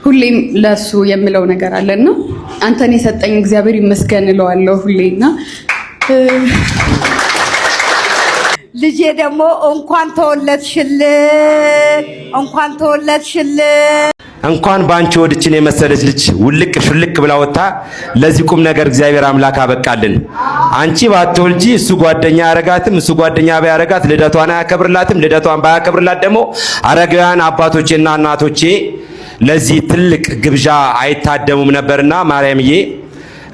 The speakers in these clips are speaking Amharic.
ሁሌም ለሱ የምለው ነገር አለና አንተን የሰጠኝ እግዚአብሔር ይመስገን እለዋለሁ ሁሌና ልጄ ደግሞ እንኳን ተወለድሽልን እንኳን ባንቺ ወድችን የመሰለች ልጅ ውልቅ ሽልቅ ብላ ወጣ ለዚህ ቁም ነገር እግዚአብሔር አምላክ አበቃልን። አንቺ ባትወልጂ እሱ ጓደኛ ያረጋትም እሱ ጓደኛ ባያረጋት ልደቷን አያከብርላትም። ልደቷን ባያከብርላት ደግሞ አረጋውያን አባቶቼና እናቶቼ ለዚህ ትልቅ ግብዣ አይታደሙም ነበርና ማርያምዬ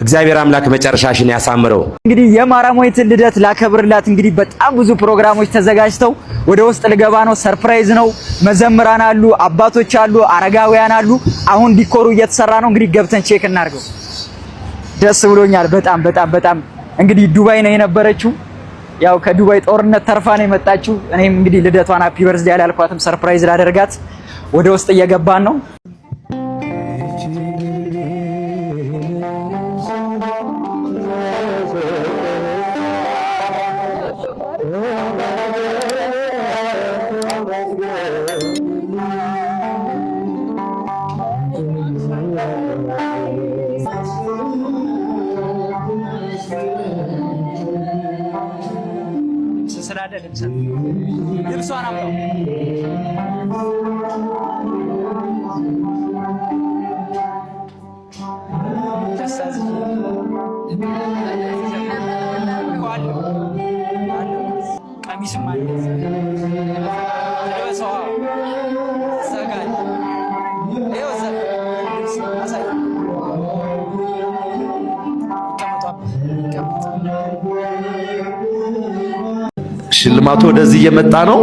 እግዚአብሔር አምላክ መጨረሻሽን ያሳምረው። እንግዲህ የማራሞይትን ልደት ላከብርላት እንግዲህ በጣም ብዙ ፕሮግራሞች ተዘጋጅተው ወደ ውስጥ ልገባ ነው። ሰርፕራይዝ ነው። መዘምራን አሉ፣ አባቶች አሉ፣ አረጋውያን አሉ። አሁን ዲኮሩ እየተሰራ ነው። እንግዲህ ገብተን ቼክ እናድርገው። ደስ ብሎኛል በጣም እንግዲህ ዱባይ ነው የነበረችው። ያው ከዱባይ ጦርነት ተርፋ ነው የመጣችው። እኔም እንግዲህ ልደቷን ሃፒ በርዝዴይ ያላልኳትም ሰርፕራይዝ ላደርጋት ወደ ውስጥ እየገባን ነው። ልብሷን አምጣው ቀሚስም አለ ልበሰዋ ዘጋኝ ሽልማቱ ወደዚህ እየመጣ ነው።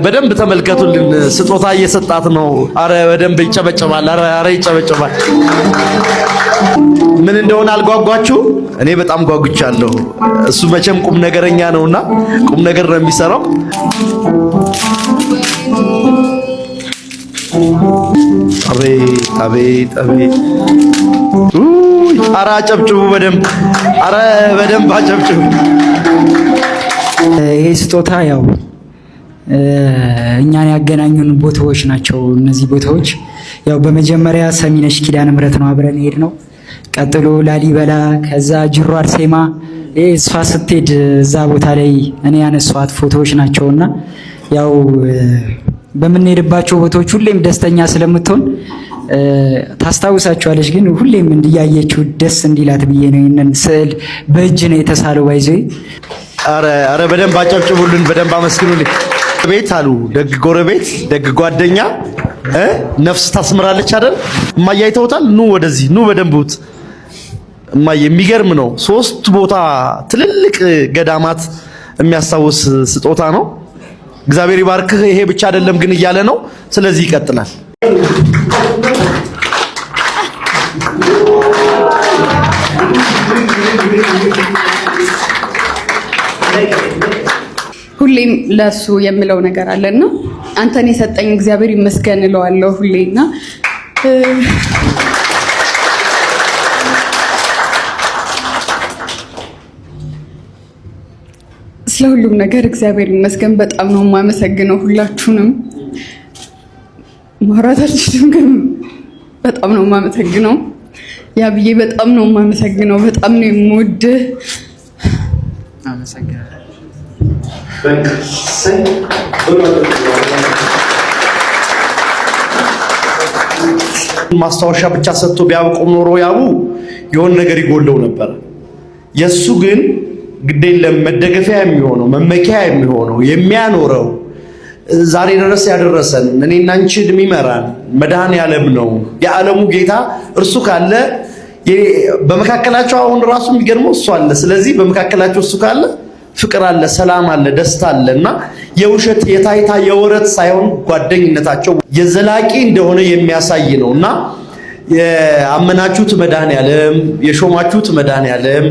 በደንብ ተመልከቱልን። ስጦታ እየሰጣት ነው። አረ በደንብ ይጨበጨባል። አረ ይጨበጨባል። ምን እንደሆነ አልጓጓችሁ? እኔ በጣም ጓጉቻለሁ። እሱ መቼም ቁም ነገረኛ ነውና ቁም ነገር ነው የሚሰራው። አቤት አረ አጨብጭቡ በደንብ። አረ በደንብ አጨብጭቡ። ይሄ ስጦታ ያው እኛን ያገናኙን ቦታዎች ናቸው። እነዚህ ቦታዎች ያው በመጀመሪያ ሰሚነሽ ኪዳነ ምህረት ነው አብረን ሄድ ነው። ቀጥሎ ላሊበላ፣ ከዛ ጅሩ አርሴማ። እሷ ስትሄድ እዛ ቦታ ላይ እኔ ያነሷት ፎቶዎች ናቸውና ያው በምንሄድባቸው ቦታዎች ሁሌም ደስተኛ ስለምትሆን ታስታውሳቸዋለች። ግን ሁሌም እንዲያየችው ደስ እንዲላት ብዬ ነው ይሄንን ስዕል በእጅ ነው የተሳለው። ባይዘይ አረ በደንብ አጨብጭቡልን፣ በደንብ አመስግኑልኝ። ቤት አሉ ደግ ጎረቤት፣ ደግ ጓደኛ ነፍስ ታስምራለች አይደል? እማዬ አይተውታል። ኑ ወደዚህ ኑ በደንብ ውት። እማዬ የሚገርም ነው። 3 ቦታ ትልልቅ ገዳማት የሚያስታውስ ስጦታ ነው። እግዚአብሔር ይባርክህ። ይሄ ብቻ አይደለም ግን እያለ ነው። ስለዚህ ይቀጥላል። ሁሌም ለሱ የምለው ነገር አለና አንተን የሰጠኝ እግዚአብሔር ይመስገን እለዋለሁ ሁሌና ስለሁሉም ነገር እግዚአብሔር ይመስገን። በጣም ነው የማመሰግነው ሁላችሁንም። ማውራት አልችልም ግን በጣም ነው የማመሰግነው። ያብዬ በጣም ነው የማመሰግነው። በጣም ነው የምወድህ። አመሰግናለሁ። ማስታወሻ ብቻ ሰጥቶ ቢያውቁ ኖሮ ያቡ የሆነ ነገር ይጎለው ነበር። የሱ ግን ግዴለም መደገፊያ የሚሆነው መመኪያ የሚሆነው የሚያኖረው ዛሬ ድረስ ያደረሰን እኔና አንቺን የሚመራን መድኃኔዓለም ነው። የዓለሙ ጌታ እርሱ ካለ በመካከላቸው አሁን ራሱ የሚገርመው እሱ አለ። ስለዚህ በመካከላቸው እሱ ካለ ፍቅር አለ፣ ሰላም አለ፣ ደስታ አለና የውሸት የታይታ የወረት ሳይሆን ጓደኝነታቸው የዘላቂ እንደሆነ የሚያሳይ ነውና የአመናችሁት መድኃኔዓለም የሾማችሁት መድኃኔዓለም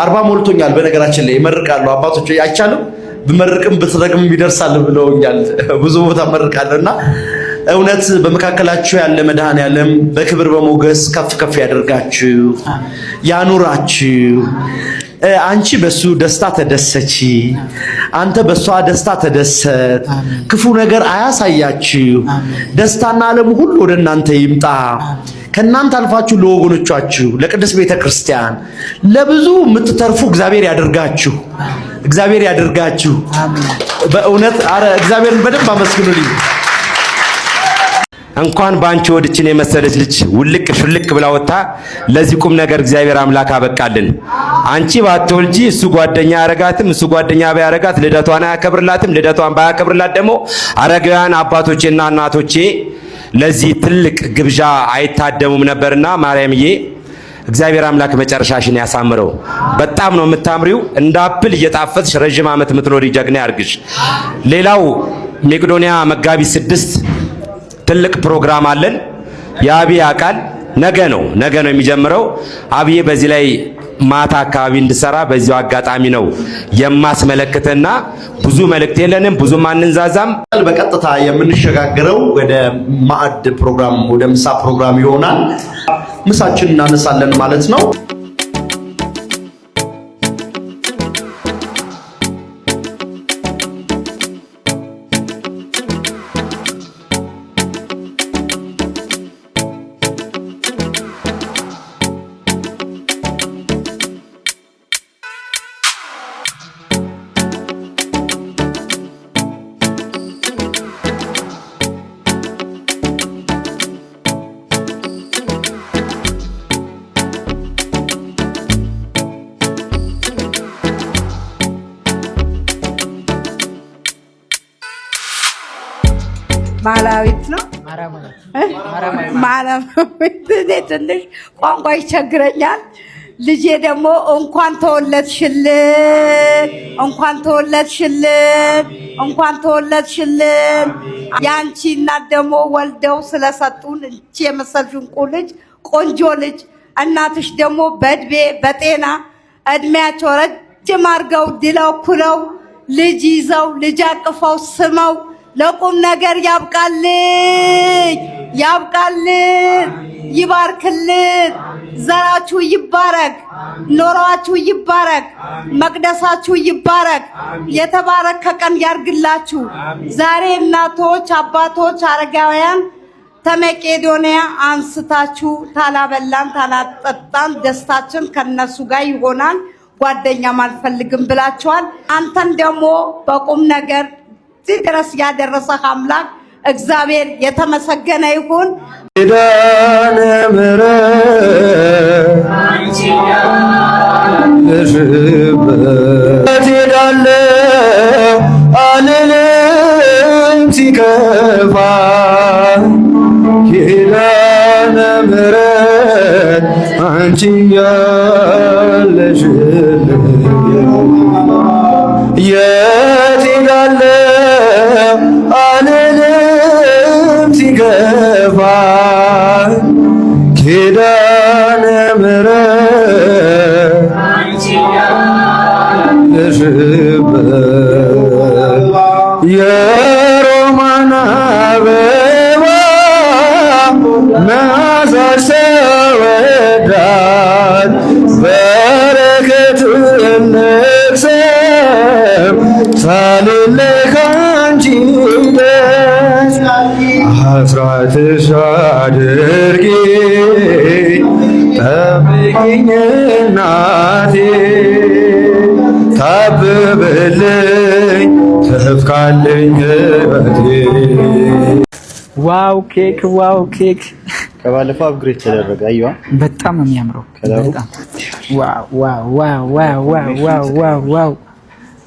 40 ሞልቶኛል። በነገራችን ላይ ይመርቃሉ አባቶች። አይቻልም ብመርቅም ብትረግም ይደርሳል ብለውኛል። ብዙ ቦታ መርቃለሁና እውነት በመካከላችሁ ያለ መድኃኔዓለም በክብር በሞገስ ከፍ ከፍ ያደርጋችሁ ያኑራችሁ። አንቺ በሱ ደስታ ተደሰቺ፣ አንተ በሷ ደስታ ተደሰት። ክፉ ነገር አያሳያችሁ። ደስታና ዓለም ሁሉ ወደ እናንተ ይምጣ። ከናንተ አልፋችሁ ለወገኖቻችሁ፣ ለቅድስት ቤተክርስቲያን ለብዙ የምትተርፉ እግዚአብሔር ያድርጋችሁ። እግዚአብሔር ያድርጋችሁ። በእውነት አረ እግዚአብሔርን በደንብ አመስግኑልኝ። እንኳን ባንቺ ወድችን የመሰለች ልጅ ውልቅ ሽልቅ ብላ ወጣ ለዚህ ቁም ነገር እግዚአብሔር አምላክ አበቃልን። አንቺ ባትወልጂ እሱ ጓደኛ ያረጋትም፣ እሱ ጓደኛ ባያረጋት ልደቷን አያከብርላትም። ልደቷን ባያከብርላት ደግሞ አረጋውያን አባቶቼና እናቶቼ ለዚህ ትልቅ ግብዣ አይታደሙም ነበርና ማርያምዬ እግዚአብሔር አምላክ መጨረሻሽን ያሳምረው። በጣም ነው የምታምሪው። እንደ አፕል እየጣፈጥሽ ረጅም ዓመት የምትኖሪ ጀግና ያርግሽ። ሌላው መቄዶንያ መጋቢት 6 ትልቅ ፕሮግራም አለን። የአብይ ቃል ነገ ነው የሚጀምረው። አብይ በዚህ ላይ ማታ አካባቢ እንድሰራ በዚሁ አጋጣሚ ነው የማስመለክተና ብዙ መልእክት የለንም፣ ብዙም አንንዛዛም። በቀጥታ የምንሸጋገረው ወደ ማዕድ ፕሮግራም፣ ወደ ምሳ ፕሮግራም ይሆናል። ምሳችን እናነሳለን ማለት ነው። ማላዊት ነው ማራማዊት። እኔ ትንሽ ቋንቋ ይቸግረኛል። ልጄ ደግሞ እንኳን ተወለድሽልን፣ እንኳን ተወለድሽልን፣ እንኳን ተወለድሽልን። ያንቺ እናት ደግሞ ወልደው ስለሰጡን እንቺ የመሰልሽን ልጅ ቆንጆ ልጅ እናትሽ ደግሞ በእድሜ በጤና እድሜያቸው ረጅም አድርገው ድለው ኩለው ልጅ ይዘው ልጅ አቅፈው ስመው ለቁም ነገር ያብቃልን፣ ያብቃልን፣ ይባርክልን። ዘራችሁ ይባረክ፣ ኖሯችሁ ይባረክ፣ መቅደሳችሁ ይባረክ። የተባረከ ቀን ያርግላችሁ። ዛሬ እናቶች፣ አባቶች፣ አረጋውያን ከመቄዶንያ አንስታችሁ ታላበላን ታላጠጣን ደስታችን ከነሱ ጋር ይሆናል። ጓደኛም አልፈልግም ብላችኋል። አንተን ደግሞ በቁም ነገር ድረስ ያደረሰህ አምላክ እግዚአብሔር የተመሰገነ ይሁን። ኪዳነ ምሕረት አልልም ሲከፋ ኪዳነ ምሕረት አንቺ ያለሽልኝ የት እሄዳለሁ አልልም ሲከፋ ኪዳነ ምሕረት የሮማን አበባ መዓዛሽ ተወዳጅ በረከት ልቅሰም ሳልለይ ካንቺ ደስ አስራትሽ አድርጊ ጠብቂኝ እናቴ ታብብልኝ ትፍካልኝ ሕይወቴ። ዋው ኬክ ዋው ኬክ ከባለፈው አፕግሬድ ተደረገ። አይዋ በጣም ነው የሚያምረው። በጣም ዋው ዋው ዋው ዋው ዋው ዋው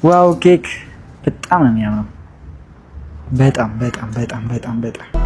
ዋው ኬክ በጣም ነው የሚያምረው። በጣም በጣም በጣም በጣም በጣም